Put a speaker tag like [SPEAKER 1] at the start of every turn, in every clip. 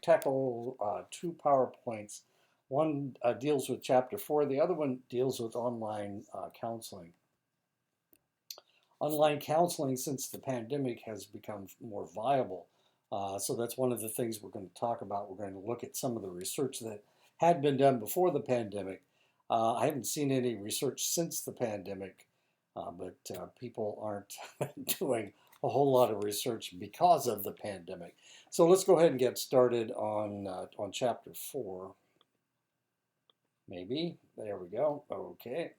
[SPEAKER 1] tackle two PowerPoints. One deals with Chapter 4, the other one deals with online counseling. Online counseling, since the pandemic, has become more viable. So that's one of the things we're going to talk about. We're going to look at some of the research that had been done before the pandemic. I haven't seen any research since the pandemic, but people aren't doing a whole lot of research because of the pandemic. So let's go ahead and get started on Chapter 4. Maybe. There we go. Okay.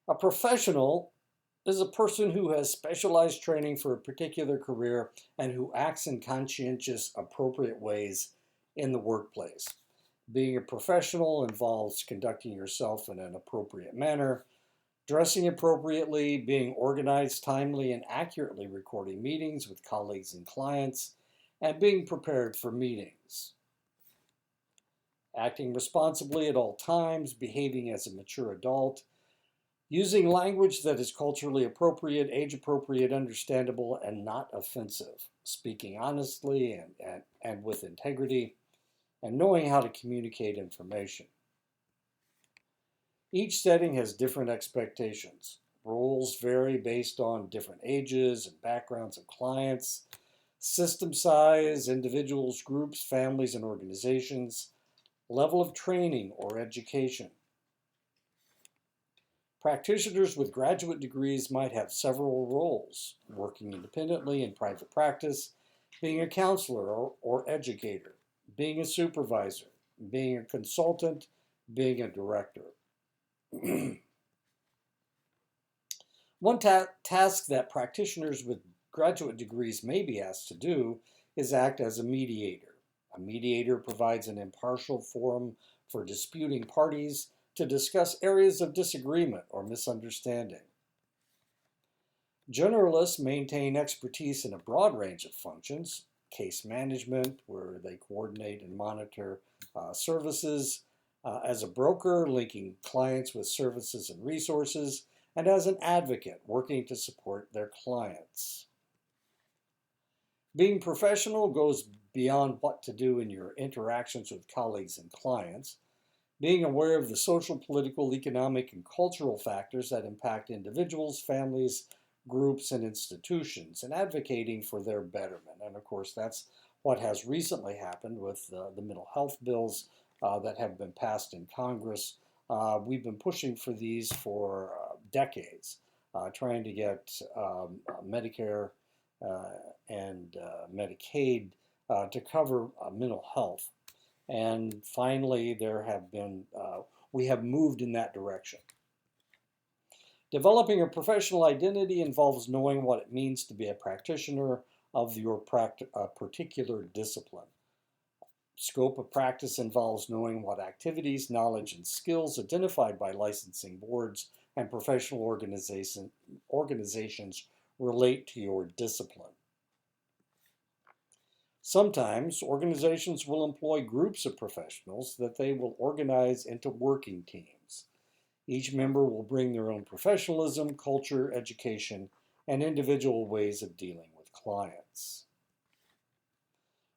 [SPEAKER 1] A professional is a person who has specialized training for a particular career and who acts in conscientious, appropriate ways in the workplace. Being a professional involves conducting yourself in an appropriate manner, dressing appropriately, being organized, timely, and accurately recording meetings with colleagues and clients, and being prepared for meetings. Acting responsibly at all times, behaving as a mature adult, using language that is culturally appropriate, age appropriate, understandable, and not offensive, speaking honestly and with integrity, and knowing how to communicate information. Each setting has different expectations. Roles vary based on different ages and backgrounds of clients, system size, individuals, groups, families, and organizations, level of training or education. Practitioners with graduate degrees might have several roles, working independently in private practice, being a counselor or educator, being a supervisor, being a consultant, being a director. One task that practitioners with graduate degrees may be asked to do is act as a mediator. A mediator provides an impartial forum for disputing parties to discuss areas of disagreement or misunderstanding. Generalists maintain expertise in a broad range of functions: case management, where they coordinate and monitor services, as a broker, linking clients with services and resources, and as an advocate, working to support their clients. Being professional goes beyond what to do in your interactions with colleagues and clients. Being aware of the social, political, economic, and cultural factors that impact individuals, families, groups, and institutions, and advocating for their betterment. And of course, that's what has recently happened with the mental health bills that have been passed in Congress. We've been pushing for these for decades, trying to get Medicare and Medicaid to cover mental health. And finally, we have moved in that direction. Developing a professional identity involves knowing what it means to be a practitioner of your particular discipline. Scope of practice involves knowing what activities, knowledge, and skills identified by licensing boards and professional organizations relate to your discipline. Sometimes organizations will employ groups of professionals that they will organize into working teams. Each member will bring their own professionalism, culture, education, and individual ways of dealing with clients.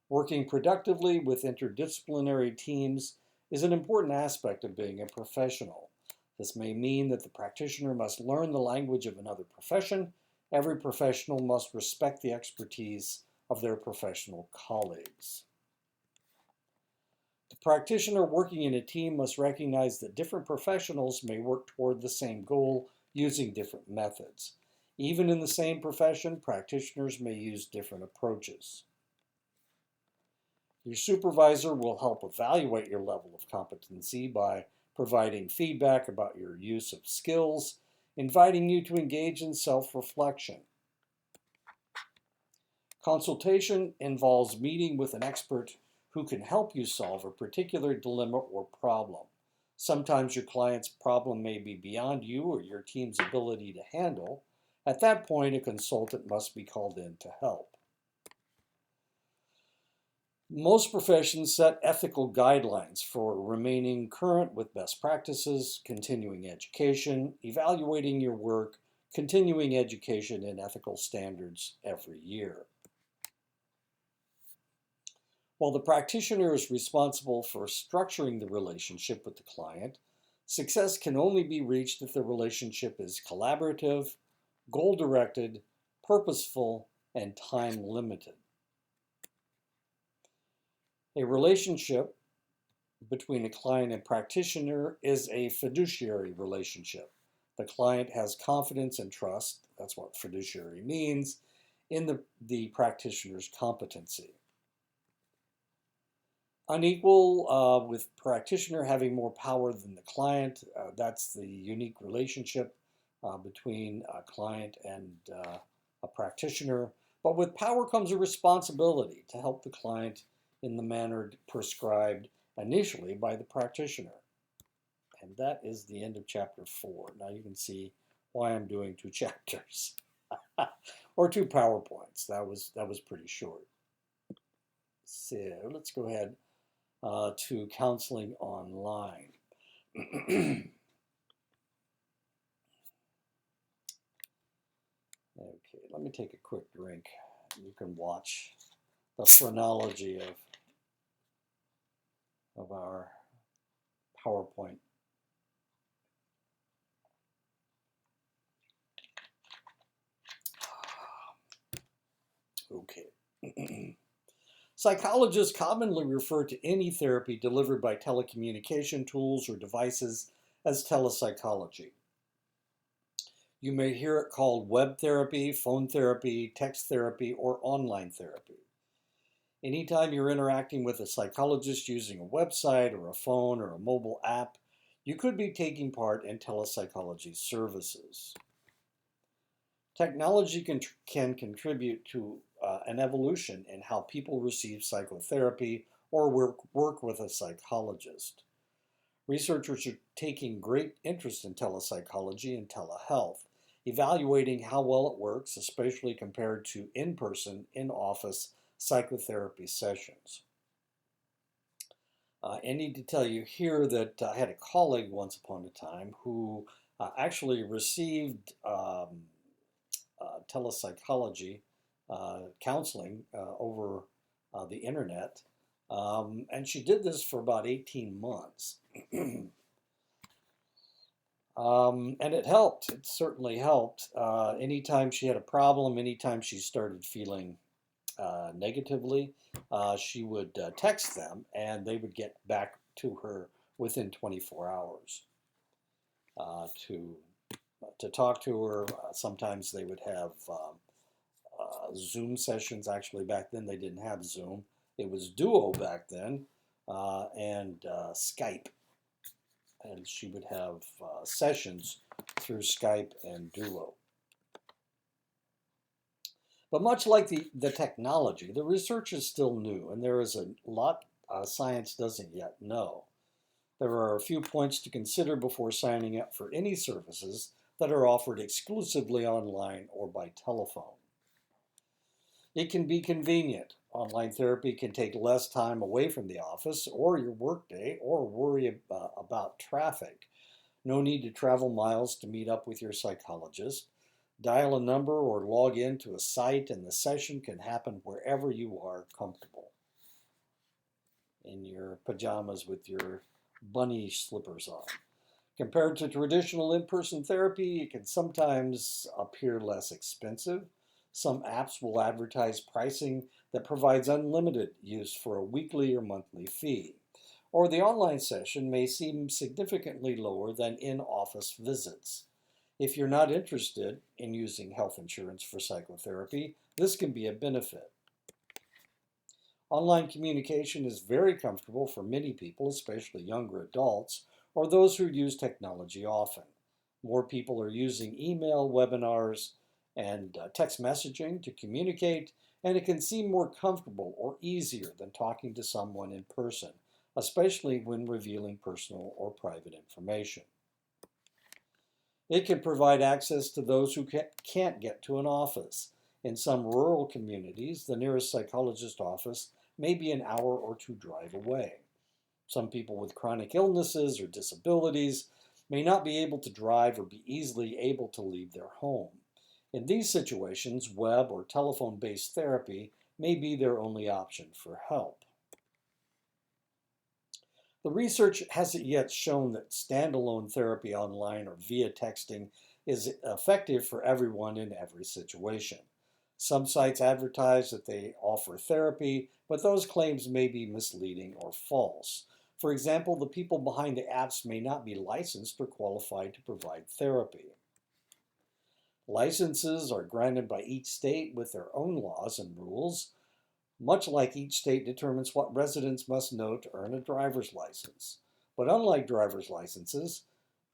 [SPEAKER 1] Working productively with interdisciplinary teams is an important aspect of being a professional. This may mean that the practitioner must learn the language of another profession. Every professional must respect the expertise of their professional colleagues. The practitioner working in a team must recognize that different professionals may work toward the same goal using different methods. Even in the same profession, practitioners may use different approaches. Your supervisor will help evaluate your level of competency by providing feedback about your use of skills, inviting you to engage in self-reflection. Consultation involves meeting with an expert who can help you solve a particular dilemma or problem. Sometimes your client's problem may be beyond you or your team's ability to handle. At that point, a consultant must be called in to help. Most professions set ethical guidelines for remaining current with best practices, continuing education, evaluating your work, continuing education, and ethical standards every year. While the practitioner is responsible for structuring the relationship with the client, success can only be reached if the relationship is collaborative, goal-directed, purposeful, and time-limited. A relationship between a client and practitioner is a fiduciary relationship. The client has confidence and trust, that's what fiduciary means, in the practitioner's competency. Unequal, with practitioner having more power than the client, that's the unique relationship between a client and a practitioner. But with power comes a responsibility to help the client in the manner prescribed initially by the practitioner. And that is the end of chapter 4. Now you can see why I'm doing 2 chapters or 2 PowerPoints. That was pretty short. So let's go ahead to counseling online. Okay, let me take a quick drink. You can watch the phrenology of our PowerPoint. Okay. Psychologists commonly refer to any therapy delivered by telecommunication tools or devices as telepsychology. You may hear it called web therapy, phone therapy, text therapy, or online therapy. Anytime you're interacting with a psychologist using a website or a phone or a mobile app, you could be taking part in telepsychology services. Technology can contribute to an evolution in how people receive psychotherapy or work with a psychologist. Researchers are taking great interest in telepsychology and telehealth, evaluating how well it works, especially compared to in-person, in-office psychotherapy sessions. I need to tell you here that I had a colleague once upon a time who actually received telepsychology counseling over the internet, and she did this for about 18 months. And it helped. It certainly helped. Anytime she had a problem, anytime she started feeling negatively, she would text them, and they would get back to her within 24 hours to talk to her. Sometimes they would have Zoom sessions. Actually, back then they didn't have Zoom. It was Duo back then, and Skype. And she would have sessions through Skype and Duo. But much like the technology, the research is still new, and there is a lot science doesn't yet know. There are a few points to consider before signing up for any services that are offered exclusively online or by telephone. It can be convenient. Online therapy can take less time away from the office or your workday or worry about traffic. No need to travel miles to meet up with your psychologist. Dial a number or log in to a site, and the session can happen wherever you are comfortable. In your pajamas with your bunny slippers on. Compared to traditional in-person therapy, it can sometimes appear less expensive. Some apps will advertise pricing that provides unlimited use for a weekly or monthly fee. Or the online session may seem significantly lower than in-office visits. If you're not interested in using health insurance for psychotherapy, this can be a benefit. Online communication is very comfortable for many people, especially younger adults, or those who use technology often. More people are using email, webinars, and text messaging to communicate, and it can seem more comfortable or easier than talking to someone in person, especially when revealing personal or private information. It can provide access to those who can't get to an office. In some rural communities, the nearest psychologist office may be an hour or 2 drive away. Some people with chronic illnesses or disabilities may not be able to drive or be easily able to leave their home. In these situations, web or telephone-based therapy may be their only option for help. The research hasn't yet shown that standalone therapy online or via texting is effective for everyone in every situation. Some sites advertise that they offer therapy, but those claims may be misleading or false. For example, the people behind the apps may not be licensed or qualified to provide therapy. Licenses are granted by each state with their own laws and rules, much like each state determines what residents must know to earn a driver's license. But unlike driver's licenses,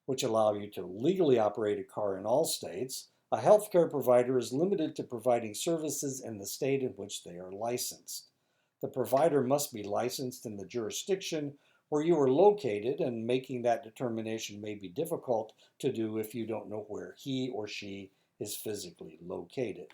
[SPEAKER 1] which allow you to legally operate a car in all states, a healthcare provider is limited to providing services in the state in which they are licensed. The provider must be licensed in the jurisdiction where you are located, and making that determination may be difficult to do if you don't know where he or she is physically located.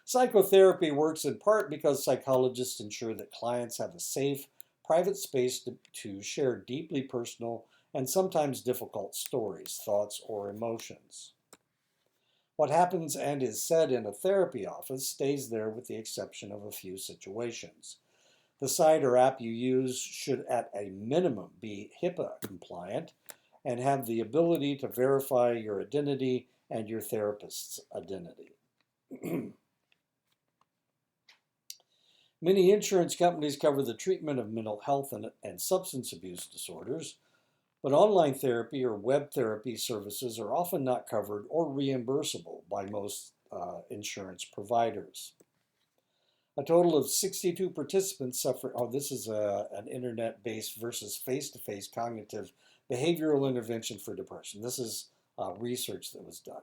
[SPEAKER 1] Psychotherapy works in part because psychologists ensure that clients have a safe, private space to share deeply personal and sometimes difficult stories, thoughts, or emotions. What happens and is said in a therapy office stays there with the exception of a few situations. The site or app you use should at a minimum be HIPAA compliant and have the ability to verify your identity and your therapist's identity. Many insurance companies cover the treatment of mental health and substance abuse disorders, but online therapy or web therapy services are often not covered or reimbursable by most insurance providers. A total of 62 participants suffer. Oh, this is an internet-based versus face-to-face cognitive behavioral intervention for depression. This is research that was done.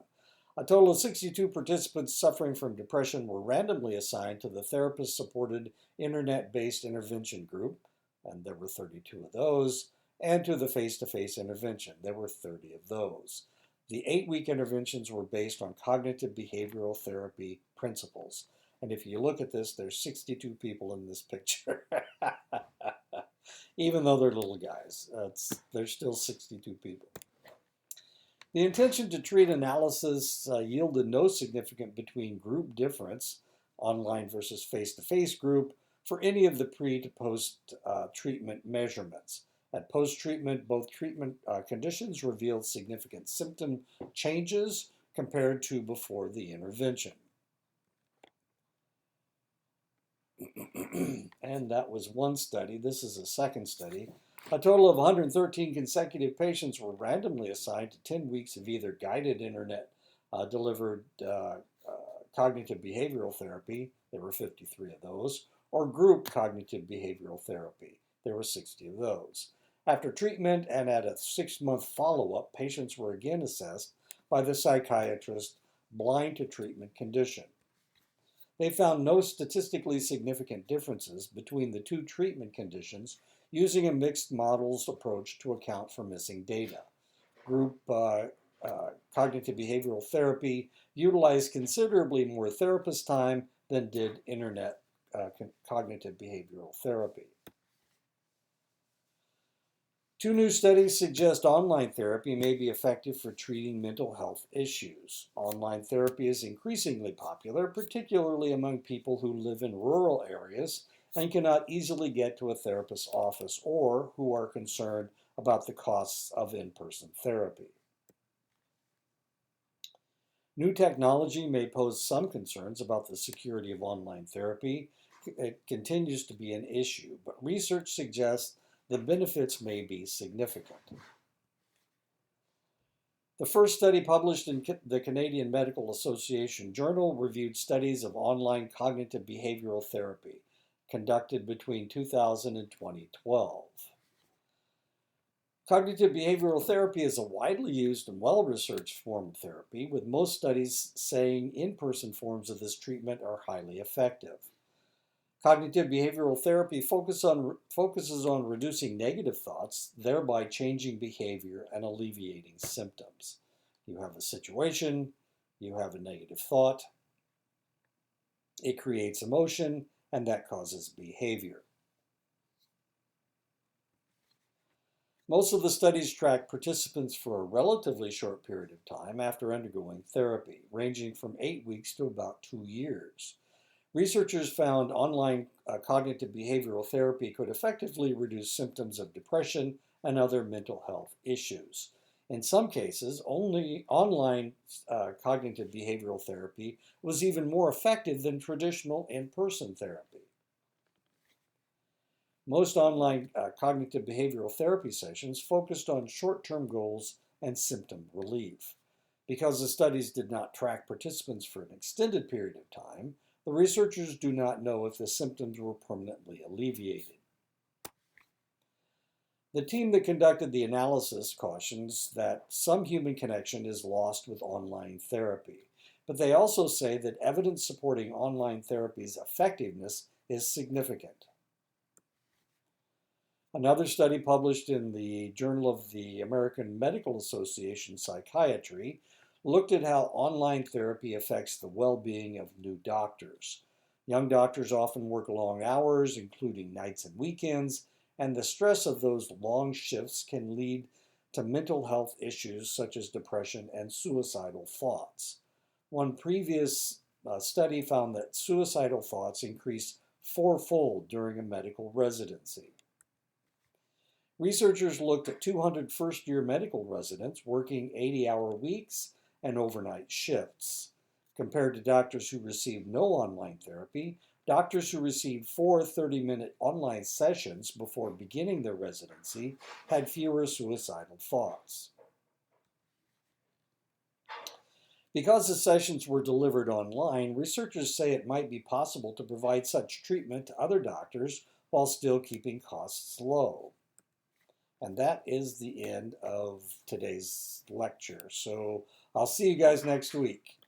[SPEAKER 1] A total of 62 participants suffering from depression were randomly assigned to the therapist-supported internet-based intervention group, and there were 32 of those, and to the face-to-face intervention. There were 30 of those. The 8-week interventions were based on cognitive behavioral therapy principles. And if you look at this, there's 62 people in this picture. Even though they're little guys, there's still 62 people. The intention to treat analysis yielded no significant between group difference, online versus face-to-face group, for any of the pre to post treatment measurements. At post-treatment, both treatment conditions revealed significant symptom changes compared to before the intervention. And that was one study. This is a second study. A total of 113 consecutive patients were randomly assigned to 10 weeks of either guided internet delivered cognitive behavioral therapy, there were 53 of those, or group cognitive behavioral therapy, there were 60 of those. After treatment and at a 6-month follow-up, patients were again assessed by the psychiatrist blind to treatment condition. They found no statistically significant differences between the two treatment conditions using a mixed models approach to account for missing data. Group cognitive behavioral therapy utilized considerably more therapist time than did internet cognitive behavioral therapy. 2 new studies suggest online therapy may be effective for treating mental health issues. Online therapy is increasingly popular, particularly among people who live in rural areas and cannot easily get to a therapist's office or who are concerned about the costs of in-person therapy. New technology may pose some concerns about the security of online therapy. It continues to be an issue, but research suggests the benefits may be significant. The first study published in the Canadian Medical Association Journal reviewed studies of online cognitive behavioral therapy conducted between 2000 and 2012. Cognitive behavioral therapy is a widely used and well-researched form of therapy, with most studies saying in-person forms of this treatment are highly effective. Cognitive behavioral therapy focuses on reducing negative thoughts, thereby changing behavior and alleviating symptoms. You have a situation, you have a negative thought, it creates emotion, and that causes behavior. Most of the studies track participants for a relatively short period of time after undergoing therapy, ranging from 8 weeks to about 2 years. Researchers found online cognitive behavioral therapy could effectively reduce symptoms of depression and other mental health issues. In some cases, only online cognitive behavioral therapy was even more effective than traditional in-person therapy. Most online cognitive behavioral therapy sessions focused on short-term goals and symptom relief. Because the studies did not track participants for an extended period of time, the researchers do not know if the symptoms were permanently alleviated. The team that conducted the analysis cautions that some human connection is lost with online therapy, but they also say that evidence supporting online therapy's effectiveness is significant. Another study published in the Journal of the American Medical Association Psychiatry looked at how online therapy affects the well-being of new doctors. Young doctors often work long hours, including nights and weekends, and the stress of those long shifts can lead to mental health issues such as depression and suicidal thoughts. One previous study found that suicidal thoughts increased fourfold during a medical residency. Researchers looked at 200 first-year medical residents working 80-hour weeks and overnight shifts. Compared to doctors who received no online therapy, doctors who received 4 30-minute online sessions before beginning their residency had fewer suicidal thoughts. Because the sessions were delivered online, researchers say it might be possible to provide such treatment to other doctors while still keeping costs low. And that is the end of today's lecture. So I'll see you guys next week.